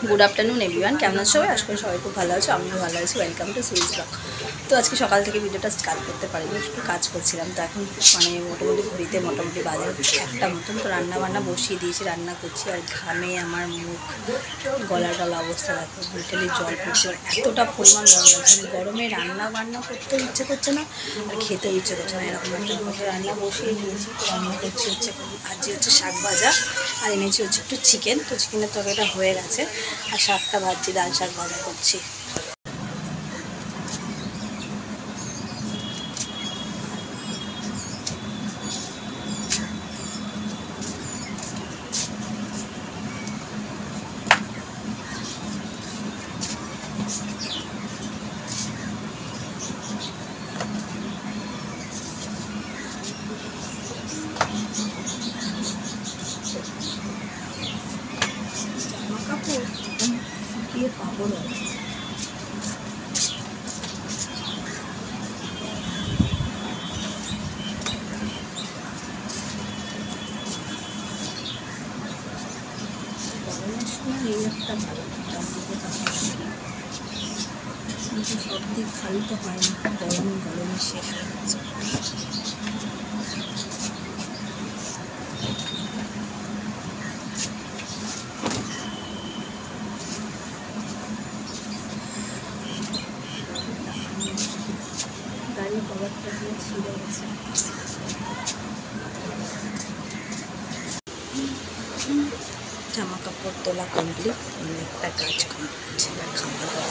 Good afternoon everyone, কেমন আছো সবাই? আশা করি সবাই খুব ভালো আছো, আমিও ভালো আছি। Welcome to Swiss blog. তো আজকে সকাল থেকে ভিডিওটা স্টার্ট করতে পারিনি, একটু কাজ করছিলাম। তো এখন মোটামুটি ঘড়িতে বাজে হচ্ছে 1টা মতন। তো রান্না বান্না বসিয়ে দিয়েছি, রান্না করছি। আর ঘামে আমার মুখ, গলা টলা অবস্থা দেখো, লিটারলি জল পড়ছে। এতটা পরিমাণ গরম লাগছে, গরমে রান্না বান্না করতেও ইচ্ছে করছে না আর খেতেও ইচ্ছে করছে না, এরকম একটা ব্যাপার। রান্না বসিয়ে দিয়েছি। তো রান্না করছি হচ্ছে আজকে হচ্ছে শাক ভাজা, আর এনেছি হচ্ছে একটু চিকেন। তো চিকেনের তরকারিটা হয়ে গেছে, আর শাকটা ভাজছি, ডাল শাক ভাজা করছি। জামা কাপড় শুকিয়ে পাগল হয়। গরমের সময় এই একটা ভালো, কিন্তু সব দিক ভালো তো হয় না, গরমে শেষ হয়ে যাচ্ছে। গাড়ির কভারটা দিয়ে ছিঁড়ে গেছে। জামা কাপড় তোলা কমপ্লিট, একটা কাজ কমপ্লিট, এবার খাওয়া দাওয়া।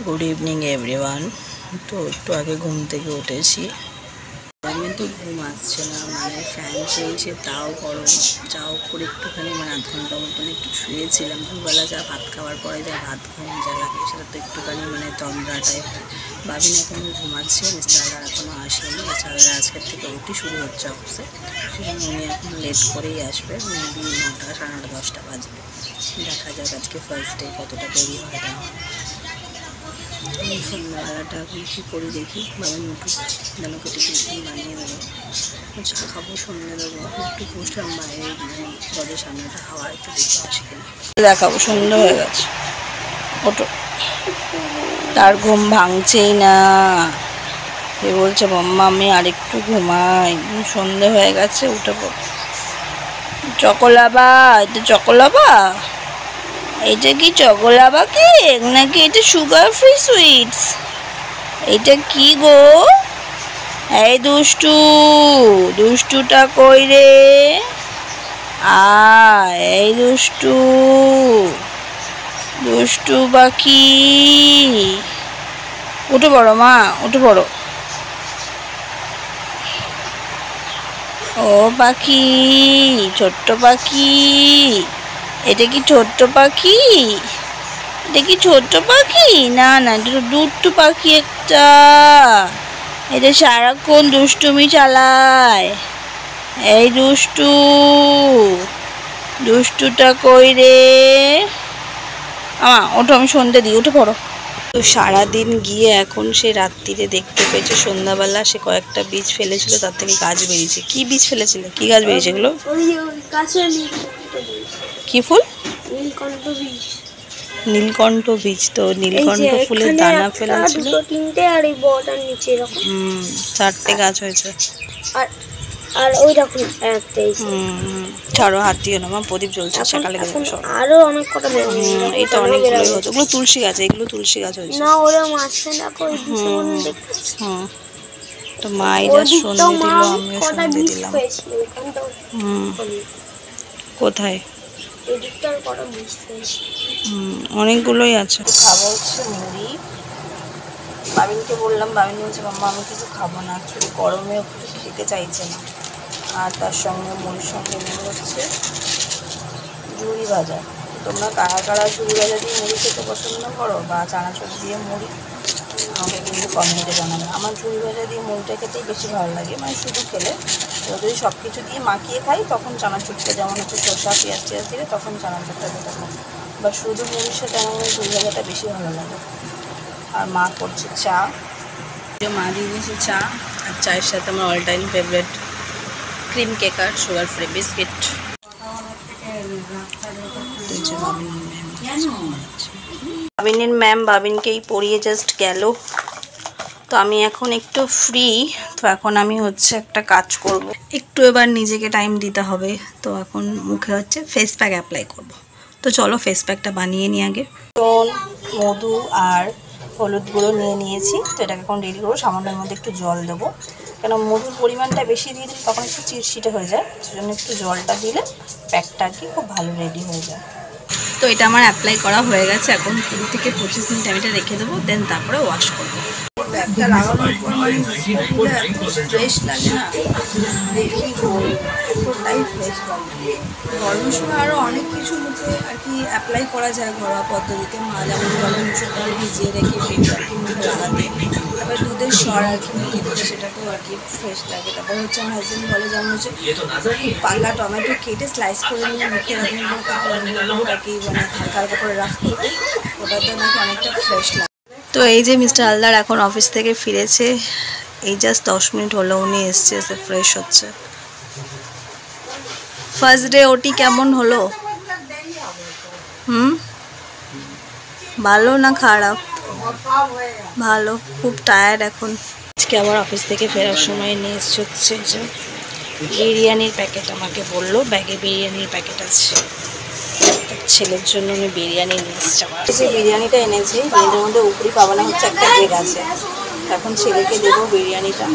Good evening everyone. তো একটু আগে ঘুম থেকে উঠেছি। গরমে তো ঘুম আসছে না, ফ্যান চলছে তাও গরম। যাও করে একটুখানি আধ ঘন্টা মতন একটু শুয়েছিলাম। দুবেলা যা ভাত খাওয়ার পরে যা ভাত ঘুম যা লাগে, সেটা তো একটুখানি তন্দ্রাটাই হয়। ভাবিন এখনও ঘুমাচ্ছে, মিস্টাররা এখনও আসেনি। মিস্টাররা আজকের থেকে উঠি শুরু হচ্ছে অফিসে, সেখানে উনি এখন লেট করেই আসবে, মেবি 9টা, 9:30, 10টা বাজবে। দেখা যাক আজকে ফার্স্ট ডে কতটা দেরি হয় না। আমি সন্ধ্যাবেলাটা এখন কী করি দেখি, বাবা উঠুক, যেন কেটে বানিয়ে দেবো, চা খাবো, সন্ধ্যে দেবো। একটু বসলাম বাইরে, দরজার সামনেটা হাওয়া একটু দেখতে আসে কিনা দেখাবো। সন্ধ্যে হয়ে গেছে, ওটো, তার ঘুম ভাঙছেই না। এ বলছে মাম্মা আমি আরেকটু ঘুমাই, সন্ধ্যে হয়ে গেছে, উঠে পড়ো। চকোলাবা, এটা চকোলাবা, এটা কি চকোলাবা কেক নাকি এটা সুগার ফ্রি সুইটস? এটা কি গো? এই দুষ্টু, দুষ্টুটা কই রে? এই দুষ্টু, দুষ্টু পাখি, উঠে পড়ো মা, উঠে পড়ো। ও পাখি, ছোট্ট পাখি, এটা কি ছোট্ট পাখি? এটা কি ছোট্ট পাখি? না না, এটা তো দুষ্টু পাখি একটা। এটা সারাক্ষণ দুষ্টুমি চালায়। এই দুষ্টু, দুষ্টুটা কই রে? ওঠো, আমি সন্ধ্যে দিই, উঠে পড়ো। তো সারাদিন গিয়ে এখন সে রাত্রিরে দেখতে পেয়েছে সন্ধ্যাবেলা সে কয়েকটা বীজ ফেলেছিল, তার থেকে গাছ বেরিয়েছে। কি বীজ ফেলেছিল? কি গাছ বেরিয়েছে এগুলো? কি ফুল? নীলকণ্ঠ বীজ। নীলকণ্ঠ বীজ। তো নীলকণ্ঠ ফুলের দানা ফেলেছিল, 3টে আর এই বড়টার নিচে এরকম 4টে গাছ হয়েছে। আর আর ওই দেখুন একটা ছাড়ো, হাত দিও না মা, প্রদীপ জ্বলছে, সেটা লেগে যাবে সব। আরো অনেক কটা বেরোবে। এই তো অনেকগুলোই হচ্ছে, ওগুলো তুলসী গাছ, এগুলো তুলসী গাছ হয়েছে না ওরা মাঝখানে দেখো ওই ভীষণ দেখতে। তো মা এই যা সন্ধে দিল, আমিও কটা সন্ধে বিষ দিলাম। হয়েছিল ওখানটাও। কোথায়? এই দিকটার কটা বিষ হয়েছিল। অনেকগুলোই আছে। খাবো হচ্ছে মুড়ি। বাবিনকে বললাম, বাবিন বলছে মাম্মা আমি কিছু খাবো না, অ্যাকচুয়ালি গরমে কিছু খেতে চাইছে না। আর তার সঙ্গে মুড়ির সঙ্গে নেব হচ্ছে ঝুড়ি ভাজা। তোমরা কারা কারা ঝুড়ি ভাজা দিয়ে মুড়ি খেতে পছন্দ করো বা চানাচুর দিয়ে মুড়ি, আমাকে কিন্তু কমেন্টে জানাবে। আমার ঝুড়ি ভাজা দিয়ে মুড়িটা খেতেই বেশি ভালো লাগে, মানে শুধু খেলে। তো যদি সব কিছু দিয়ে মাখিয়ে খাই তখন চানাচুরটা, যেমন হচ্ছে শসা পেঁয়াজ টিয়াজ দিলে তখন চানাচুরটা খেতে খাই, বা শুধু মুড়ির সাথে আমার ঝুড়ি ভাজাটা বেশি ভালো লাগে। আর মা করছে চা, মা দিয়ে দিয়েছে চা, আর চায়ের সাথে আমার all time favourite cream cake আর সুগার ফ্রি বিস্কিট। বাবিনের ম্যাম বাবিনকেই পড়িয়ে জাস্ট গেল, তো আমি এখন একটু ফ্রি। তো এখন আমি হচ্ছে একটা কাজ করব, একটু এবার নিজেকে টাইম দিতে হবে। তো এখন মুখে হচ্ছে ফেস প্যাক অ্যাপ্লাই করব। তো চলো ফেস প্যাকটা বানিয়ে নিই আগে। মধু আর হলুদ গুঁড়ো নিয়ে নিয়েছি, তো এটাকে এখন রেডি করবো। সামান্যের মধ্যে একটু জল দেবো, কেন মধুর পরিমাণটা বেশি দিয়ে দিলে তখন একটু চিটচিটে হয়ে যায়, সেজন্য একটু জলটা দিলে প্যাকটা আর কি খুব ভালো রেডি হয়ে যায়। তো এটা আমার অ্যাপ্লাই করা হয়ে গেছে, এখন 20 থেকে 25 মিনিট আমি এটা রেখে দেবো, দেন তারপরে ওয়াশ করবো। প্যাকটা লাগানোর পর ফ্রেশ লাগে না, পুরোটাই ফ্রেশ লাগে। গরমের সময় আরও অনেক কিছু মুখে আর কি অ্যাপ্লাই করা যায় ঘরোয়া পদ্ধতিতে। মা যেমন বলে মুসুর ডাল ভিজিয়ে রেখে পেটে আর কি মুখে লাগাতে, তারপরে দুধের স্বর আর কি মুখে দিতে, সেটাতেও আর কি ফ্রেশ লাগে। তারপর হচ্ছে আমার হাজব্যান্ড বলে যেমন হচ্ছে পাকা টমেটো কেটে স্লাইস করে নিয়ে মুখে এরকম আর কি মানে হালকা হালকা করে রাফ করতে, ওটাতে নাকি অনেকটা ফ্রেশ লাগে। তো এই যে মিস্টার হালদার এখন অফিস থেকে ফিরেছে, এই জাস্ট 10 মিনিট হলো উনি এসছে, এসে ফ্রেশ হচ্ছে। ফার্স্ট ডে ওটি কেমন হলো? ভালো না খারাপ? ভালো, খুব টায়ার্ড এখন। আজকে আবার অফিস থেকে ফেরার সময় নিয়ে এসছে হচ্ছে যে বিরিয়ানির প্যাকেট, আমাকে বললো ব্যাগে বিরিয়ানির প্যাকেট আছে, ছেলের জন্য আমি বিরিয়ানি নিয়ে এসছি। আমার যে বিরিয়ানিটা এনেছি এদের মধ্যে উপরি পাবানা হচ্ছে একটা কেক আছে, এখন ছেলেকে দেবো বিরিয়ানিটা।